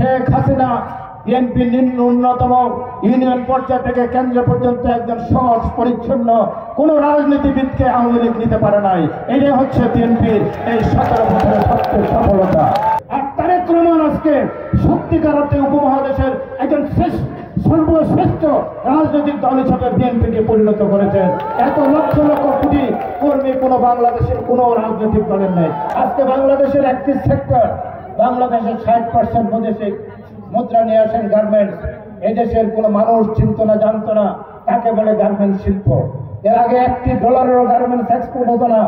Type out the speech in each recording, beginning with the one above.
Sheikh Hasina BNP ন্যূনতম union পর্যায় থেকে কেন্দ্র পর্যন্ত একজন সহজ পরিচ্ছন্ন কোন রাজনীতিবিদকে আওয়ামী লীগ নিতে পারে নাই। এটাই হচ্ছে বিএনপির এই 17 বছরের সবচেয়ে সফলতা। আর তারেক রহমান আজকে সত্যিকার অর্থে উপমহাদেশের একজন সর্বশ্রেষ্ঠ রাজনৈতিক দল হিসাবে বিএনপিকে পরিণত করেছেন। এত লক্ষ লক্ষ কোটি কর্মী কোনো বাংলাদেশের কোনো রাজনৈতিক দলের নেই। আজকে বাংলাদেশের একটি সেক্টর, বাংলাদেশের 60% বৈদেশিক মুদ্রা নিয়ে আসেন গার্মেন্টস। এদেশের কোনো মানুষ চিনত না, জানতো না তাকে বলে গার্মেন্টস শিল্প। এর আগে $1 গার্মেন্টস এক্সপোর্ট হতো না,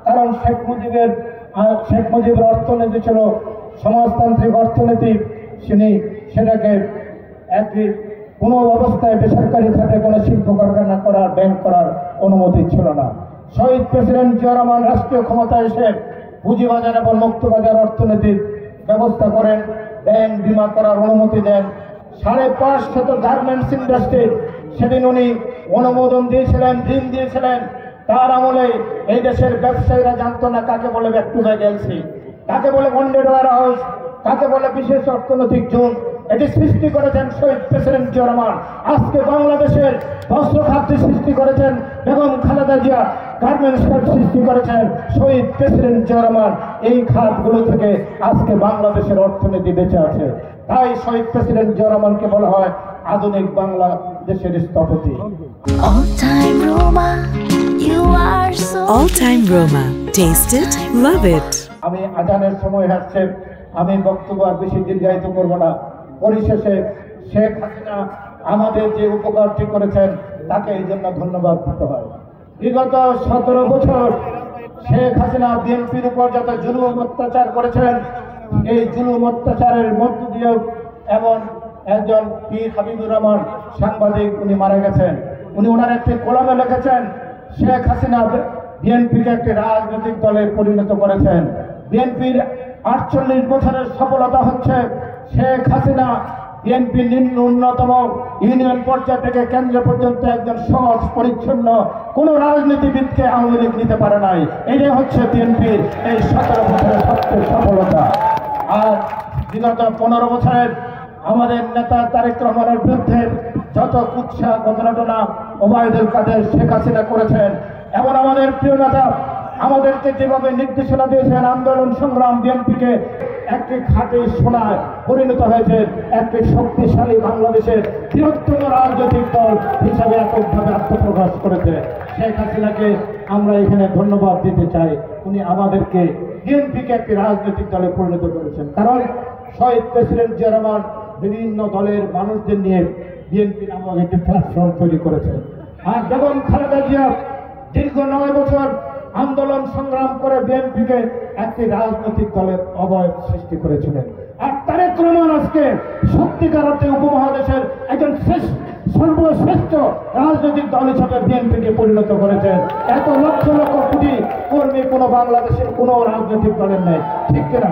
কারণ শেখ মুজিবের অর্থনীতি ছিল সমাজতান্ত্রিক অর্থনীতি। সেটাকে একটি কোনো অবস্থায় বেসরকারি খাতে কোনো শিল্প কারখানা করার, ব্যাংক করার অনুমতি ছিল না। শহীদ প্রেসিডেন্ট জিয়া রহমান রাষ্ট্রীয় ক্ষমতায় এসে পুঁজিবাজার এবং মুক্তবাজার অর্থনীতির ব্যবস্থা করেন, ব্যাংক বিমা করার অনুমতি দেন। 550 গার্মেন্টস ইন্ডাস্ট্রি সেদিন উনি অনুমোদন দিয়েছিলেন, ঋণ দিয়েছিলেন। তার আমলে এই দেশের ব্যবসায়ীরা জানতো না কাকে বলে ব্যাক টু ব্যাক এলসি, কাকে বলে বন্ডেড ওয়ার হাউস, কাকে বলে বিশেষ অর্থনৈতিক জোন। এটি সৃষ্টি করেছেন শহীদ প্রেসিডেন্ট জিয়া রহমান। আজকে বাংলাদেশের বস্ত্র খাতটি সৃষ্টি করেছেন বেগম খালেদা জিয়া, গার্মেন্টস খাত সৃষ্টি করেছেন শহীদ প্রেসিডেন্ট জিয়া রহমান। এই খাতগুলো থেকে আজকে বাংলাদেশের অর্থনীতি বেঁচে আছে। তাই শহীদ প্রেসিডেন্ট জিয়া রহমানকে বলা হয় আধুনিক বাংলাদেশের স্থপতি। All time Roma. Taste it, love it. আমি আজানের সময় আসছে, আমি বক্তব্য আর বেশি দীর্ঘায়িত করব না। পরিশেষে শেখ হাসিনা আমাদের যে উপকারটি করেছেন তাকে এই জন্য ধন্যবাদ দিতে হয়। বিগত 17 বছর শেখ হাসিনা বিএনপির উপর যত জুলুম অত্যাচার করেছেন, এই জুলুম অত্যাচারের মধ্য দিয়ে এবং একজন পীর হাবিবুর রহমান সাংবাদিক, উনি মারা গেছেন। উনি ওনার একটি কলমে লিখেছেন শেখ হাসিনা বিএনপিকে একটি রাজনৈতিক দলে পরিণত করেছেন। বিএনপির 48 বছরের সফলতা হচ্ছে শেখ হাসিনা বিএনপি ন্যূনতম ইউনিয়ন পর্যায় থেকে কেন্দ্র পর্যন্ত একজন সহজ পরিচ্ছন্ন কোন রাজনীতিবিদকে আওয়ামী লীগ নিতে পারে নাই। এটাই হচ্ছে বিএনপির এই 17 বছরের সবচেয়ে সফলতা। আর বিগত 15 বছরের আমাদের নেতা তারেক রহমানের বিরুদ্ধে যত কুৎসা ঘটনা ওবায়দুল কাদের শেখ হাসিনা করেছেন, এবং আমাদের প্রিয় নেতা আমাদেরকে যেভাবে নির্দেশনা দিয়েছেন, আন্দোলন সংগ্রাম বিএনপিকে একটি খাঁটি সোনায় পরিণত হয়েছে, একটি শক্তিশালী বাংলাদেশের বৃহত্তম রাজনৈতিক দল হিসাবে এককভাবে আত্মপ্রকাশ করেছে। শেখ হাসিনাকে আমরা এখানে ধন্যবাদ দিতে চাই। উনি আমাদেরকে বিএনপিকে একটি রাজনৈতিক দলে পরিণত করেছেন। কারণ শহীদ প্রেসিডেন্ট জিয়া রহমান বিভিন্ন দলের মানুষদের নিয়ে বিএনপি নামক একটি প্ল্যাটফর্ম তৈরি করেছেন। আর বেগম খালেদা জিয়া দীর্ঘ 9 বছর আন্দোলন সংগ্রাম করে বিএনপিকে একটি রাজনৈতিক দলের অবয়ব সৃষ্টি করেছিলেন। আর তারেক রহমান আজকে সত্যিকার অর্থে উপমহাদেশের একজন সর্বশ্রেষ্ঠ রাজনৈতিক দল হিসাবে বিএনপিকে পরিণত করেছেন। এত লক্ষ লক্ষ কোটি কর্মী কোনো বাংলাদেশের কোনো রাজনৈতিক দলের নেই, ঠিক কিনা?